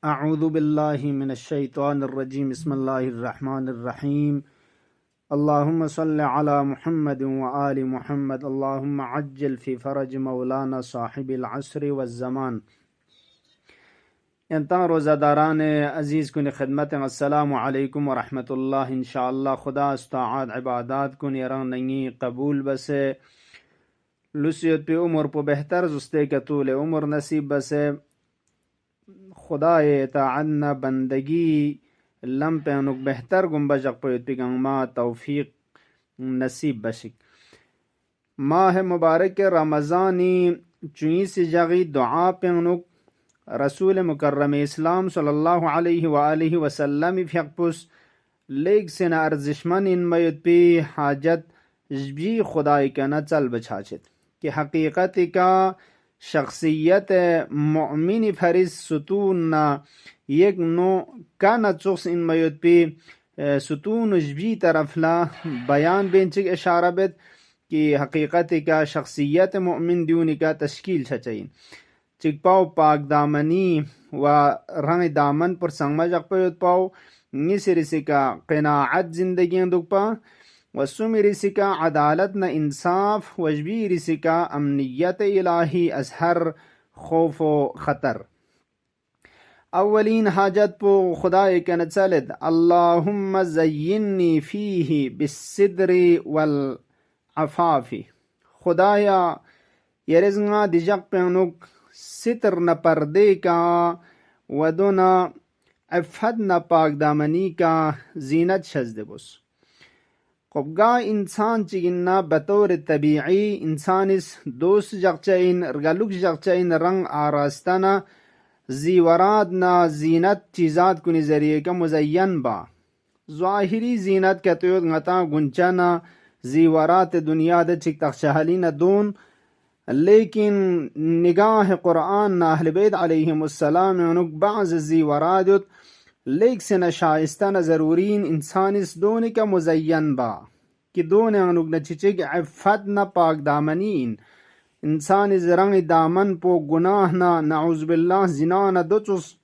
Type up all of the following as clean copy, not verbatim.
अऊज़ु बिल्लाहि मिनश्शैतानिर्रजीम बिस्मिल्लाहिर्रहमानिर्रहीम अल्लाहुम्मा सल्लि अला मुहम्मद व आलि मुहम्मद अल्लाहुम्मा अज्जिल फ़ी फ़रज मौलाना साहिबिल अस्र वज़्ज़मान। इंता रोज़ादारान अज़ीज़ कुन खिदमत अस्सलामु अलैकुम व रहमतुल्लाह। इंशाअल्लाह खुदा इस्ताआत इबादात कुन यरं नंगी कबूल बसे लुसियत पे उम्र पे बेहतर जुस्ते के तूल उम्र नसीब बसे खुदाए ताअन्ना बंदगी लम पेनुक बेहतर गुंबजक पयुतपिगंग मा तौफीक नसीब बशिक। माह मुबारक रमज़ानी चुई से जगी दुआ पेनुक रसूल मुकर्रम इस्लाम सल्लल्लाहु अलैहि व आलिहि वसल्लम फियकपुस लेग से न अर्जिशमन इन मयुतपी हाजत जी खुदाई का न चल बछाचित कि हकीकत का शख्सियत मुमिन फरिस सुतून ना एक नो का न चुक्स इन मयुतपी सुतून जबी तरफला बयान बेंचिक इशारा बेद कि हकीकत का शख्सियत मुमिन द्यूनी का तश्कील छचइन चिकपाव पाक दामनी व रंग दामन पर संगमजक पयुत पाव निसरिसी का क़नाअत जिंदगी दुपा वसुमी रिसिका अदालत न इंसाफ वजबी रिसिका अमनियत इलाही असहर खौफ खतर। अवलीन हाजत पो खुदा के नचलद अल्लाहुम्मा ज़य्यिन्नी फीही बिस्सिद्री वल अफाफी। खुदाया यरिज़्गा दिजक पेनुक सितर न पर्दे का वदुना अफ़द न पाक दामनी का जीनत शज़द बुस। क़ुब्गा इंसान चिगिन्ना बतौर तबीई इंसान इस दोस्त जगचैन रगलुक जगचैन रंग आरास्ताना जीवरात ना जीनत चीज़ात कुनी जरिए का मुज़य्यन बा ज़ाहिरी जीनत के तोयद गता गुंचना जीवरात दुनिया दे चिक तख्शहली न दून लेकिन निगाह कुरान ना अहल बैत अलैहिमुस्सलाम उनुक बाज़ जीवरात लेक से न शाइस्ता न ज़रूरीन इंसान इस दोने का मुज़य्यन बा कि दोने अनुक न चिचिक अफ़त न पाक दामनीन इंसान इस रंग दामन पो गुनाह ना नऊज़ बिल्लाह जिना न दुचुस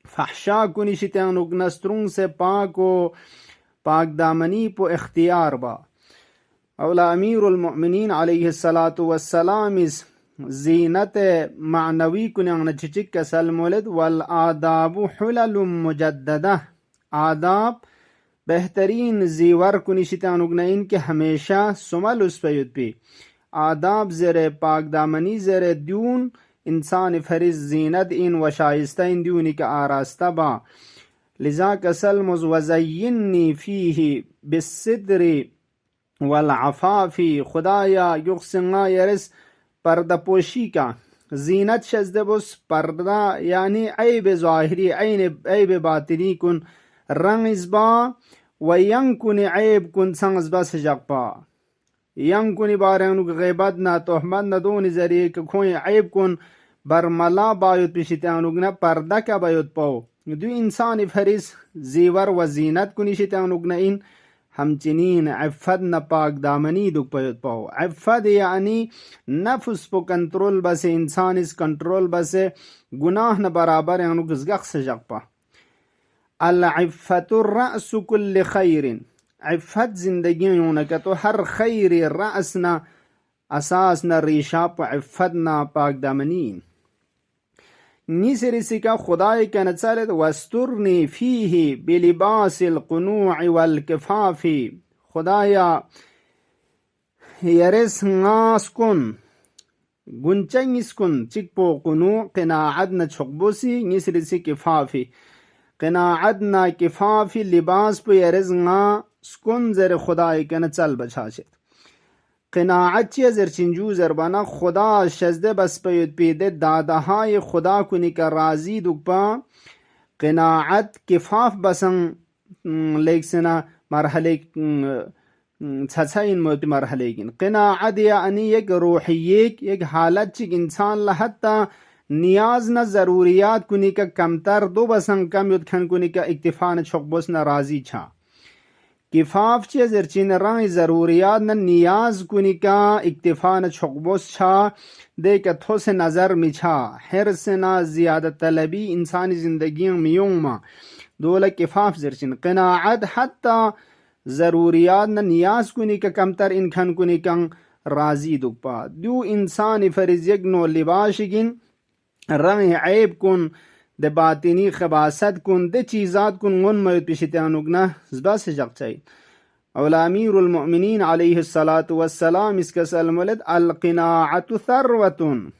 फहशा कुनी शिते अनुक न स्त्रुंग से पाको पाक दामनी पो इख्तियार बा। औला अमीरुल मुमिनीन अलैहिस्सलातु वस्सलाम इस जीनत मानवी कुन्यांग न चिचिक कसल मोलद वल आदाबु हुललुम मुजद्ददा। आदाब बेहतरीन जीवर कुनिशितानुग न इनके हमेशा सुमल उस पे आदाब ज़रे पाक दामनी ज़रे द्यून इंसान फरिज जीनत इन वशाइस्ता इन द्यूनी का आरास्ता बा लिजा कसल मुज़य्यिन्नी फीही बिस्सिद्री वल अफ़ाफ़ी। खुदाया युक्सिंगा यरिस पर्दा पोशी का जीनत शज़दबुस पर्दा यानी ऐब ज़ाहिरी ऐब बातिनी कुन रंग इज़बा व यंग कुन ऐब कुन संगज़बा सजकपा यंग कुन बारें गैबत ना तोहमत न दोन जरिए खोए ऐब कुन बरमला बायुत पिशितानुग न पर्दा का बायुत पाओ दु इंसान फरिस जीवर व जीनत कुन शितानुग न इन हमचिनीन अफ़द न पाक दामनी दुख पयुत पाओ। अफ़द यानी नफ्स पो कंट्रोल बसे इंसान इस कंट्रोल बसे गुनाह न बराबर यानुक ज़गख से जगपा। अल अफ़्फ़तु रअसु कुल्ल खैरिन। अफ़्फ़त जिंदगी में का तो हर खैर रअस न असास न रीशा प अफ़्फ़त न पाक दामनी निसरिसी का खुदाई के नचलत वस्तुरनी फीही बिलिबासिल कुनूअ वल किफाफी। खुदाया यरिस नास्कुन गुंचंगिस्कुन चिकपो कुनू क़नाअत न छुकबुसी निसरिसी किफाफी क़नाअत न किफाफी लिबास पे यरिस नास्कुन ज़र खुदाई के नचल बछाचित क़नाअत ज़र चिंजू ज़रबाना खुदा शज़दे बस पयुत पीदे दादाहाय खुदा कुनी का राजी दुपा क़नाअत किफाफ बसंग लेक सेना मरहले छछा इन मोती मरहले गिन क़नाअत यानी एक रूहियत एक हालत चिक इंसान लहत्ता नियाज न ज़रूरियात कुनी का कमतर दो बसंग कम युद्धखन कुनी का इक्तिफा न छुकबुस न राजी छा کفاف چه زرچین رای ضروریات نه نیاز کنی که اکتفا نه چقبوس چا دیگه توس نظر میچا حرس نه زیادت طلبی انسانی زندگی میوما دوله کفاف زرچین قناعت حتی ضروریات نه نیاز کنی که کمتر انکن کنی که راضی دوپا دو انسانی فریز یک نو لباشگین رنگ عیب کن ده باطنی خباست کن ده چیزات کن غن ميت بشتانوك نه زباس جق چاید اولا امیر المؤمنین علیه الصلاة والسلام اس کسل مولد القناعت ثروتون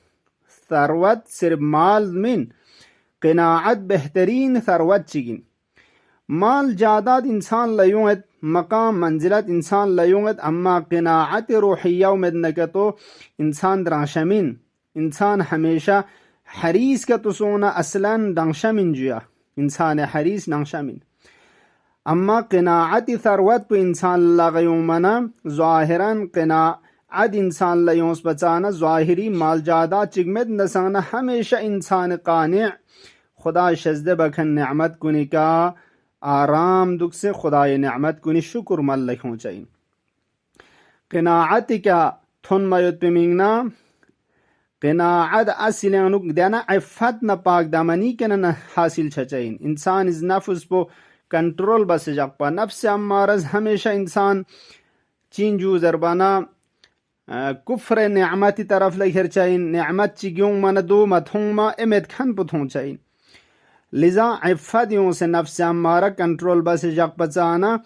ثروت صرف مال من قناعت بہترین ثروت چگین مال جادات انسان لیونت مقام منزلت انسان لیونت اما قناعت روحیہ مدنکتو انسان درانشمین انسان ہمیشہ حریص کا تصونا اصلا دنشمین جویا انسان حریص دنشمین اما قناعت ثروت پہ انسان لغیومنا ظاہرا قناعت انسان لیونس بچانا ظاہری مال جادات چگمت نسانا ہمیشہ انسان قانع خدا شزدہ بکن نعمت کنی کا آرام دکھ سے خدای نعمت کنی شکر مل لکھوں چاہیے قناعت کا تھن میت پہ مینگنا قناعت اصل انوک دینا عفت نہ پاک دامنی کے نہ حاصل چچائین انسان از نفس پو کنٹرول بس جاق پا نفس امارز ہمیشہ انسان چین جو زربانا کفر نعمتی طرف لکھر چاہین نعمت چگیوں من دو متھوں ما امید کھن پتھوں چاہین لذا عفت یوں سے نفس امارہ کنٹرول بس جاق پچانا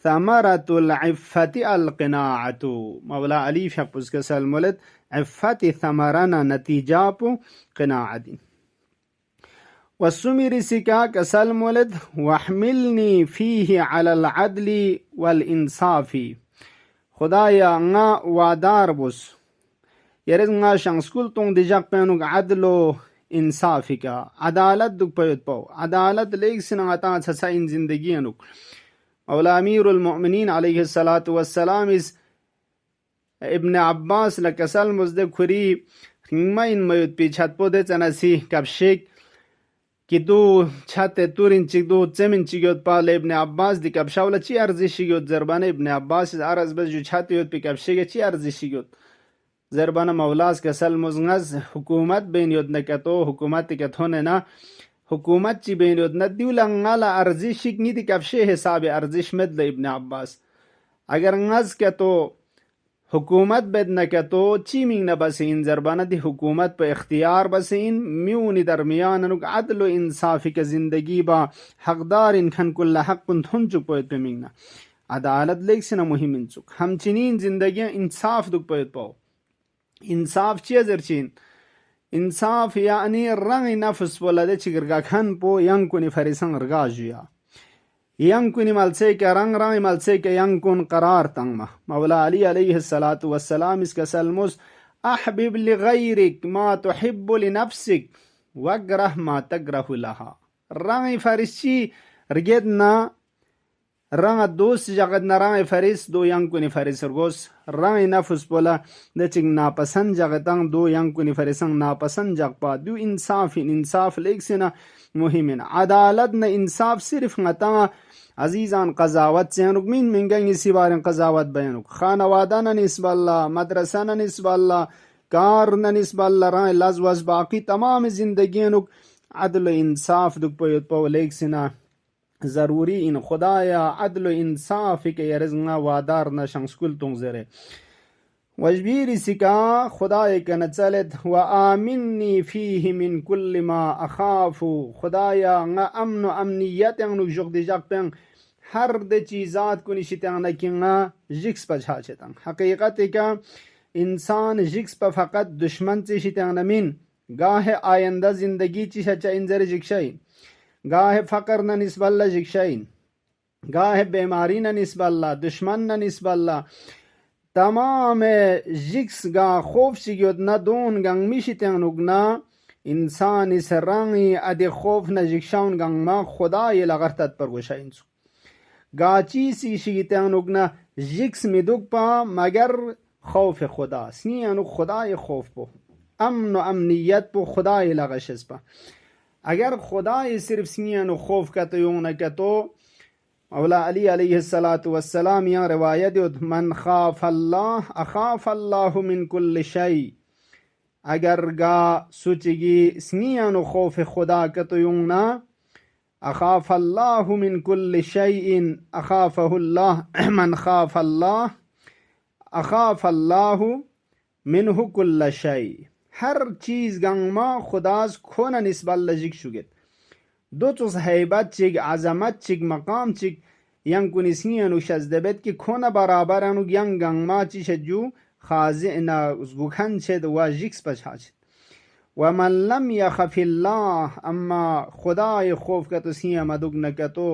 ثمرت العفت القناعت مولا علی فیق اس کے سلمولد عفت ثمرنا نتیجہ پو قناعت والسمر سکا کسل مولد وحملنی فیہ علی العدل والانصاف خدایا nga وادار بس یرز nga شنسکول تون دیجاق پینوک عدل و انصافی کا عدالت دک پیت پاو عدالت لیک سنغتا چھسا ان زندگی انوک مولا امیر المؤمنین علیہ السلام اس ابن عباس لکسل مزدب کھری ما ان میت پی چھت پو دے چنسی کبشیک کی دو چھت تورین چیک دو زمین چیگیوت پال ابن عباس دی کبشاولا چی ارزی شیگیوت زربان ابن عباس ارز بس جو چھت یوت پی کبشیگ چی ارزی شیگیوت زربان مولاس کسل مزنگز حکومت بین یوت نکتو حکومت کتھونے نا حکومت چی بین یوت ندیو لنگالا ارزی شیگ نی دی کبشی حساب ارزش مد ابن عباس اگر نگز کتو حکومت بد نکتو چی مینگ نبسین زربانہ دی حکومت پہ اختیار بسین میونی درمیان انوک عدل و انصافی کے زندگی با حقدار انکھن کل حق تھن چک پویت پہ مینگنا عدالت لیک سنا مہم انچک ہم چنین زندگی انصاف دک پویت پاو انصاف چی زرچین انصاف یعنی رنگ نفس بولا دے چگرگا کھن پو ینگ کنی فریسنگ رگا جویا ینگ کنی ملسے کے رنگ رنگ ملسے کے ینگ کن قرار تنگ مولا علی علیہ السلام اس کا سلمس احبب لغیرک ما تحب لنفسک وگرہ ما تگرہ لہا رنگ فرشی رگیدنا رنگ دوست جگد نا رنگ فرس دو ینگ کنی فرس رگوس رنگ نفس بولا دچنگ ناپسند جگتنگ دو ینگ کنی فرسنگ ناپسند جگ پا دو انصاف لیک سنا مهمن عدالت نه انصاف صرف غتا عزیزان قضاوت سے رکمین منگنگی سیوارن قضاوت بیانوک خانواده نه نسب الله مدرسه نه نسب الله کار نه نسب الله راه لزوز باقی تمام زندگینوک عدل و انصاف دک پیت پو لیک سنا ضروری این خدایا عدل و انصاف کے یرزنا وادار نہ شنسکول تون زرے وجبیر سکا خدای کا نچلت و آمنی فیہ من کل ما اخاف خدایا nga امن و امنیت انو جوگ دی جاگ پنگ ہر دے چیزات کو نشتیاں نکی nga جکس پا چھا چھتاں حقیقت کا انسان جکس پا فقط دشمن چی شتیاں نمین گاہ آئندہ زندگی چی شچا انزر جکشائیں گاہ فقر نہ نسب اللہ جکشائیں گاہ بیماری نہ نسب اللہ دشمن نہ نسب اللہ تمام جکس گا خوف چیگیوت نا دون گنگ میشی تنگنوگ نا انسان اس رنگی ادی خوف نا جکشاون گنگ ما خدای لغرتت پر گوشاینسو گا چیسی شیگی تنگنوگ نا جکس می دوگ پا مگر خوف خدا سنی انو خدای خوف پو امن و امنیت پو خدای لغشز پا اگر خدای صرف سنی انو خوف کتو یون کتو मौला अली अलैहिस्सलातु वस्सलाम यहाँ रिवायत उद मन खाफ अल्लाह अखाफ अल्लाह मिन कुल्ल शै, अगर गा सुचिगी स्नियानु खौफ खुदा कतुयुंगना अखाफ अल्लाह मिन कुल्ल शैइन अखाफहुल्लाह मन खाफ अल्लाह अखाफ अल्लाह मिनहु कुल्ल शै, हर चीज गंगमा खुदाज खोना निस्बल लजिक शुगेत दो चुस हैबत चिग अजमत चिग मकाम चिग यंग कुनिस्नियनु शजदबेत की खोना बराबर अनु यंग गंगमा ची शजू खाजिना उसगुखन छेद वाजिक्स पछाच वमन लम यखफिल्लाह, अम्मा खुदाए खौफ का तसिया मदुग न कतो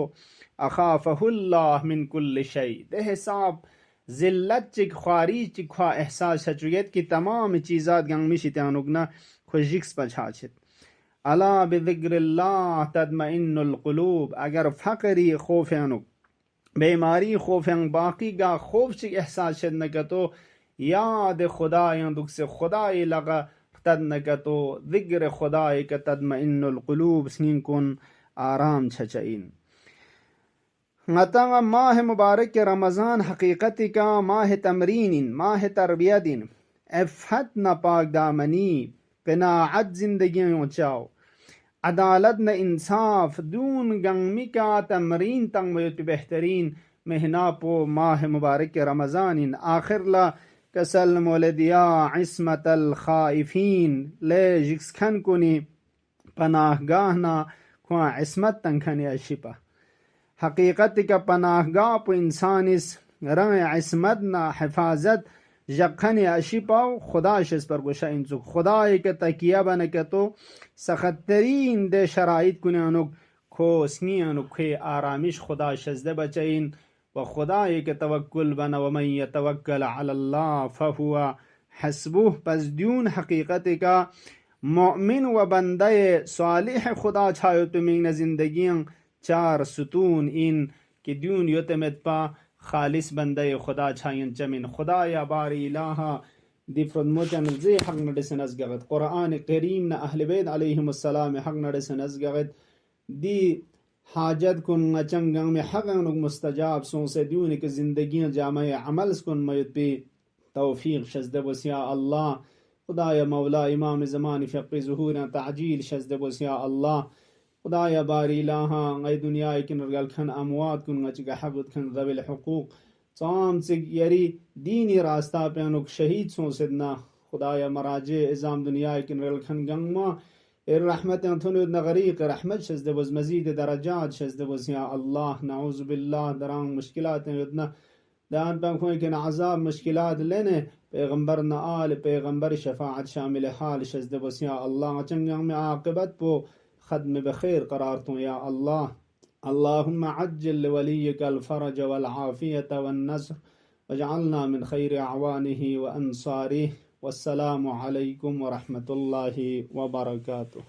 अखाफहुल्लाह मिन कुल्ल शै, दे हिसाब जिल्लत चिक ख्वारी चिक ख्वा एहसास छचुयत की तमाम चीज़ात गंग मिशी त्यानुगना खुजिक्स पछाच अला बिज़िक्रिल्लाह तत्मइन्नुल क़ुलूब, अगर फकरी खौफ अनुग बीमारी खौफ बाकी गा खौफ चिक एहसास छद न कतो याद खुदा दुख से खुदाए लगा तद न कतो जिक्र खुदाए का तत्मइन्नुल क़ुलूब स्नीन कुन आराम छचइन। मतंग माह मुबारक के रमज़ान हकीकत का माह तमरीन माह तरबियतिन, इफ़्फ़त न पाक दामनी क़नाअत ज़िंदगी ऊंचाओ अदालत न इंसाफ दून गंगमी का तमरीन तंग बेहतरीन महीना पो माह मुबारक के रमज़ान इन आखिर ला कसल मोलदिया इस्मतल खाइफीन ले जिक्सखन कुनी पनाहगाह ना खुआ इस्मत तंखन अशिपा, हकीकत का पनाहगाह पो इंसान इस रंग इस्मत ना हिफाजत यखन अशिपाओ खुदा शिस पर गुशा इंचु खुदा एक तकिया बन के तो सखतरीन दे शराइत कुने अनुक खो स्नी अनुक खे आरामिश खुदा शजदे बचइन व खुदा एक तवक्कुल बन व मन यतवक्कल अलल्लाह फहुवा हस्बुह, पस द्यून हकीकत का मोमिन व बंदे सालिह खुदा छायो तुमिंग न जिंदगियां चार सुतून इन कि द्यून योतमत पा खालिस बंदे खुदा छायन चमिन खुदा या बारी इलाहा दिफ्रद मोचन जे हक नडसन अजगत कुरान करीम न अहले बैत अलैहिमुस्सलाम हक नडसन अजगत दी हाजत कुन नचंगंग में हक नुक मुस्तजाब सो से दून के जिंदगी जामे अमल कुन मयत पे तौफीक शजद बसिया अल्लाह खुदा या मौला इमाम ज़मान फ़क़ी ज़ुहूर ताजील शजद बसिया अल्लाह खुदा या बारी लाहा गई दुनिया किन रगल खन अमवात कुन गच गहबत खन ज़विल हुकूक साम से यरी दीनी रास्ता पे अनुक शहीद सो सिदना खुदा या मराजे इज़ाम दुनिया किन रगल खन गंगमा रहमत थुन नगरीक रहमत शजद बज मजीद दरजात शजद बज या अल्लाह नऊज़ु बिल्लाह दरांग मुश्किलात युदना दान पर कोई के अज़ाब मुश्किलात लेने पैगंबर न आल पैगंबर शफाअत शामिल हाल शजद बज या अल्लाह चंगंग में आक़िबत पो खत्म बखैर करार तो या अल्लाह अल्लाहुम्मा अज्जिल वलियकल फरज वल आफियत वन नस्र वजअलना मिन खैर अवानिही व अंसारिही वस्सलामु अलैकुम व रहमतुल्लाहि व बरकातुहू।